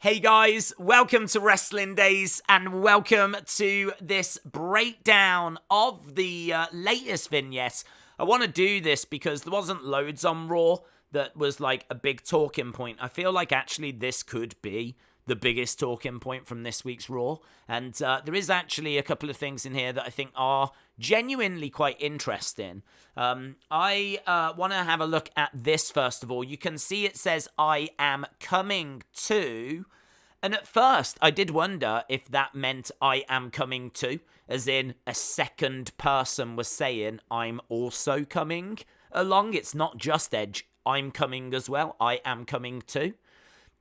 Hey guys, welcome to Wrestling Daze and welcome to this breakdown of the latest vignettes. I want to do this because there wasn't loads on Raw that was like a big talking point. I feel like actually this could be the biggest talking point from this week's Raw. And there is actually a couple of things in here that I think are genuinely quite interesting. I want to have a look at this first of all. You can see it says, I am coming to. And at first, I did wonder if that meant I am coming to, as in a second person was saying, I'm also coming along. It's not just Edge. I'm coming as well. I am coming too.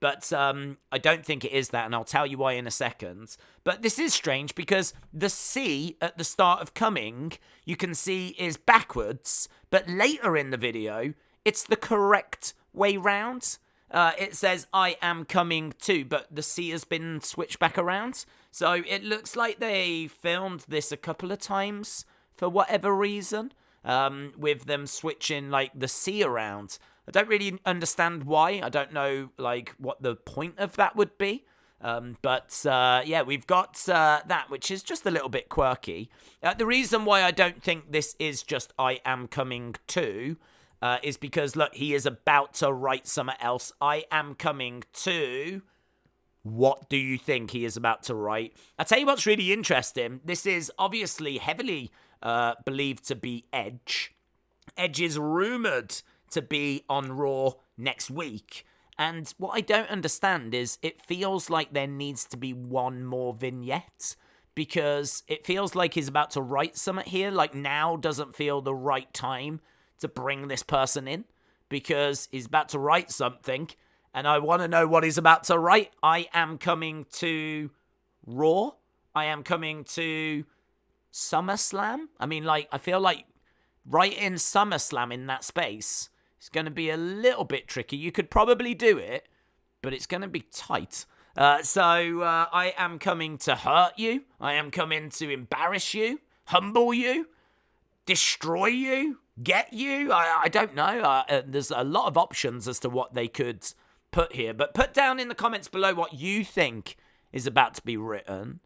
But I don't think it is that, and I'll tell you why in a second. But this is strange because the C at the start of coming, you can see is backwards, but later in the video, it's the correct way round. It says, I am coming too, but the C has been switched back around. So it looks like they filmed this a couple of times for whatever reason, with them switching like the C around. I don't really understand why. I don't know like what the point of that would be. But yeah, we've got that, which is just a little bit quirky. The reason why I don't think this is just I am coming to is because, look, he is about to write something else. I am coming to. What do you think he is about to write? I'll tell you what's really interesting. This is obviously heavily believed to be Edge. Edge is rumoured to be on Raw next week. And what I don't understand is it feels like there needs to be one more vignette, because it feels like he's about to write something here. Like now doesn't feel the right time to bring this person in, because he's about to write something and I want to know what he's about to write. I am coming to Raw. I am coming to Summerslam. I mean, like, I feel like writing Summerslam in that space is going to be a little bit tricky. You could probably do it, but it's going to be tight. So I am coming to hurt you. I am coming to embarrass you, humble you, destroy you, get you. I don't know. There's a lot of options as to what they could put here. But put down in the comments below what you think is about to be written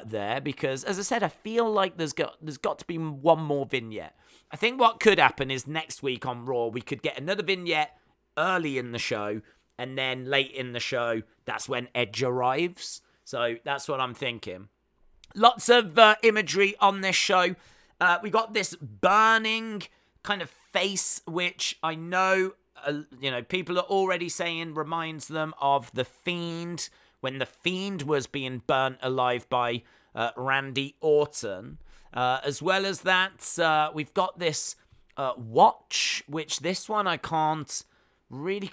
there. Because, as I said, I feel like there's got to be one more vignette. I think what could happen is next week on Raw, we could get another vignette early in the show. And then late in the show, that's when Edge arrives. So that's what I'm thinking. Lots of imagery on this show. We got this burning kind of face, which I know, people are already saying reminds them of the Fiend, when the Fiend was being burnt alive by Randy Orton. As well as that, we've got this watch, which this one I can't really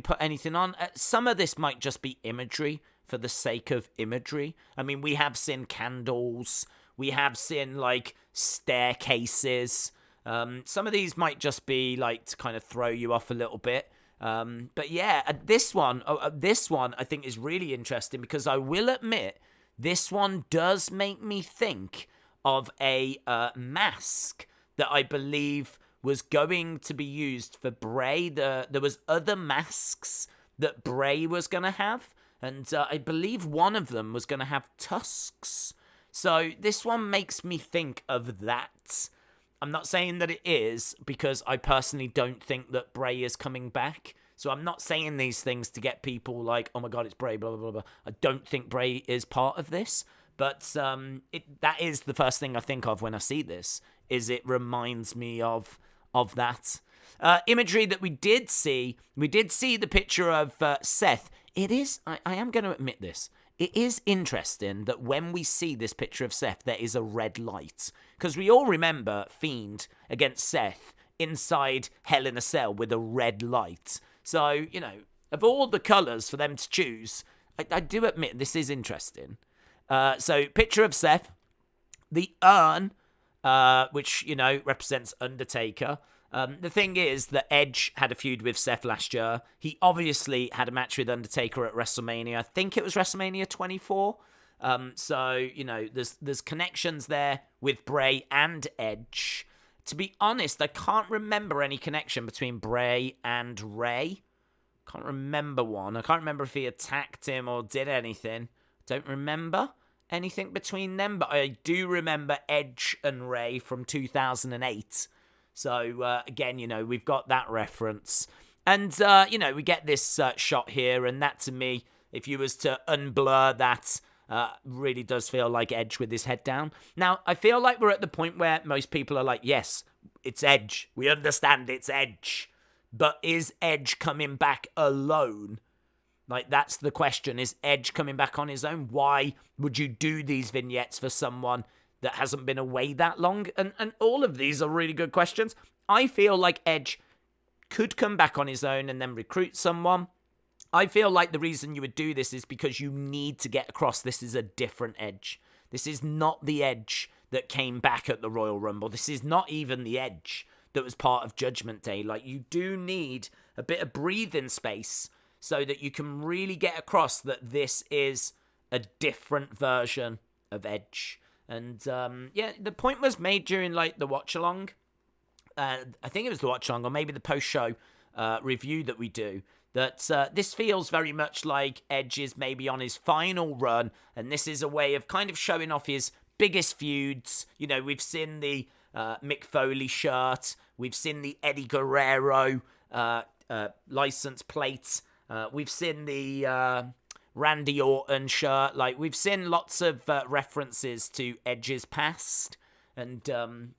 put anything on. Some of this might just be imagery for the sake of imagery. I mean, we have seen candles. We have seen, like, staircases. Some of these might just be, like, to kind of throw you off a little bit. But, yeah, this one I think is really interesting, because I will admit this one does make me think of a mask that I believe was going to be used for Bray. There was other masks that Bray was going to have, and I believe one of them was going to have tusks. So this one makes me think of that. I'm not saying that it is, because I personally don't think that Bray is coming back. So I'm not saying these things to get people like, oh my God, it's Bray, blah, blah, blah, blah. I don't think Bray is part of this. But that is the first thing I think of when I see this, is it reminds me of that. Imagery that we did see the picture of Seth. It is, I am going to admit this, it is interesting that when we see this picture of Seth, there is a red light. Because we all remember Fiend against Seth inside Hell in a Cell with a red light. So, of all the colours for them to choose, I do admit this is interesting. So, picture of Seth, the urn, which, represents Undertaker. The thing is that Edge had a feud with Seth last year. He obviously had a match with Undertaker at WrestleMania. I think it was WrestleMania 24. So, there's connections there with Bray and Edge. To be honest, I can't remember any connection between Bray and Rey. Can't remember one. I can't remember if he attacked him or did anything. Don't remember anything between them, but I do remember Edge and Rey from 2008. So, again, you know, we've got that reference. And, you know, we get this shot here, and that to me, if you was to unblur that, really does feel like Edge with his head down. Now, I feel like we're at the point where most people are like, yes, it's Edge. We understand it's Edge. But is Edge coming back alone? Like, that's the question. Is Edge coming back on his own? Why would you do these vignettes for someone that hasn't been away that long? And all of these are really good questions. I feel like Edge could come back on his own and then recruit someone. I feel like the reason you would do this is because you need to get across this is a different Edge. This is not the Edge that came back at the Royal Rumble. This is not even the Edge that was part of Judgment Day. Like, you do need a bit of breathing space so that you can really get across that this is a different version of Edge. And, yeah, the point was made during, like, the watch-along. I think it was the watch-along or maybe the post-show review that we do, that this feels very much like Edge is maybe on his final run, and this is a way of kind of showing off his biggest feuds. You know, we've seen the Mick Foley shirt. We've seen the Eddie Guerrero license plate. We've seen the Randy Orton shirt. Like, we've seen lots of references to Edge's past. And,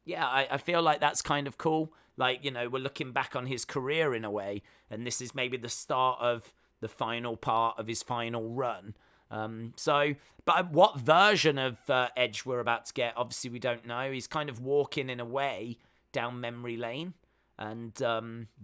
yeah, I feel like that's kind of cool. Like, you know, we're looking back on his career in a way. And this is maybe the start of the final part of his final run. But what version of Edge we're about to get, obviously we don't know. He's kind of walking in a way down memory lane, and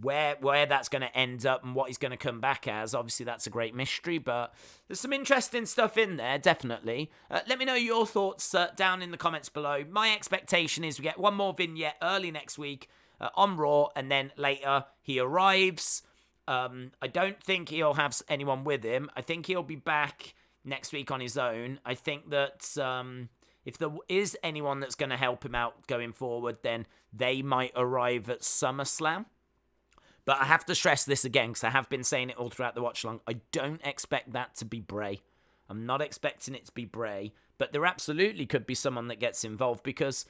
where that's going to end up and what he's going to come back as, obviously that's a great mystery, but there's some interesting stuff in there, definitely. Let me know your thoughts down in the comments below. My expectation is we get one more vignette early next week on Raw, and then later he arrives. I don't think he'll have anyone with him. I think he'll be back next week on his own. I think that if there is anyone that's going to help him out going forward, then they might arrive at SummerSlam. But I have to stress this again, because I have been saying it all throughout the watch-along. I don't expect that to be Bray. I'm not expecting it to be Bray. But there absolutely could be someone that gets involved, because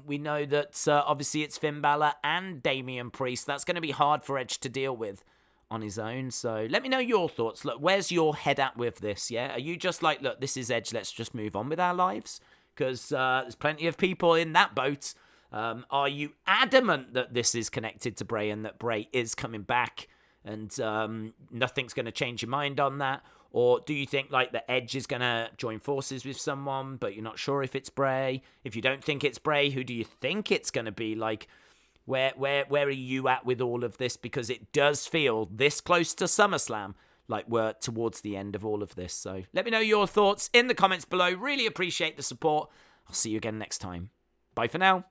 we know that obviously it's Finn Balor and Damian Priest. That's going to be hard for Edge to deal with on his own. So let me know your thoughts. Look, where's your head at with this, yeah? Are you just like, look, this is Edge, let's just move on with our lives? Because there's plenty of people in that boat. Are you adamant that this is connected to Bray and that Bray is coming back and nothing's going to change your mind on that? Or do you think like the Edge is going to join forces with someone, but you're not sure if it's Bray? If you don't think it's Bray, who do you think it's going to be? Like, where are you at with all of this? Because it does feel this close to SummerSlam, like we're towards the end of all of this. So let me know your thoughts in the comments below. Really appreciate the support. I'll see you again next time. Bye for now.